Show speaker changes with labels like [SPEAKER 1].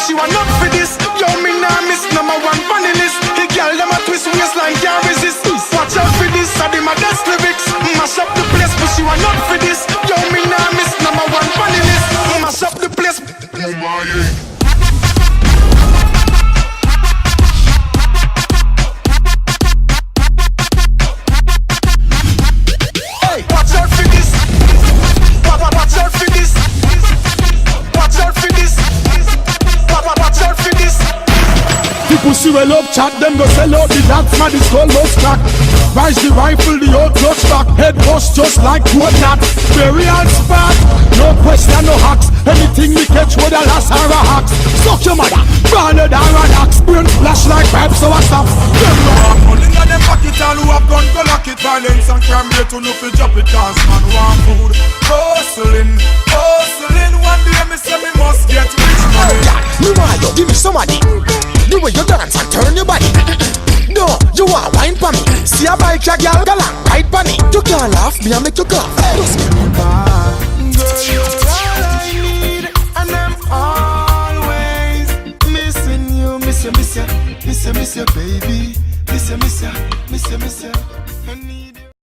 [SPEAKER 1] she want not for this. Yo, me nah miss number one funny list. The girl them a twist waistline can't resist. Watch out for this, I do my dance lyrics. Mash up the place, but she want not for this. Yo, me nah miss number one funny list. Mash up the place. Hey, watch out for this. Watch out for this. Watch out for this. Watch out for this.
[SPEAKER 2] The pussy well up chat, them go sell out the dance man, it's called lost crack. Rise the rifle, the old clutch back. Head bust just like good nut. Burial spot, no question, no hacks. Anything we catch with a lass or a hacks. Suck your mother, branded or an axe. Brain flash like pipes, so I stop.
[SPEAKER 3] Money in them pocket, all who have gun go lock it. Violence and crime rate to no fi drop it. Cause man want food. Hustling, hustling. One day me say me must get rich money.
[SPEAKER 4] Me want you, give me some money. The way you dance and turn your body. No, you want wine for me. See a bike, a girl, galang, ride for me. You can't laugh, me I make you cough.
[SPEAKER 1] Girl, you're all I need, and I'm always missing you, miss you, baby.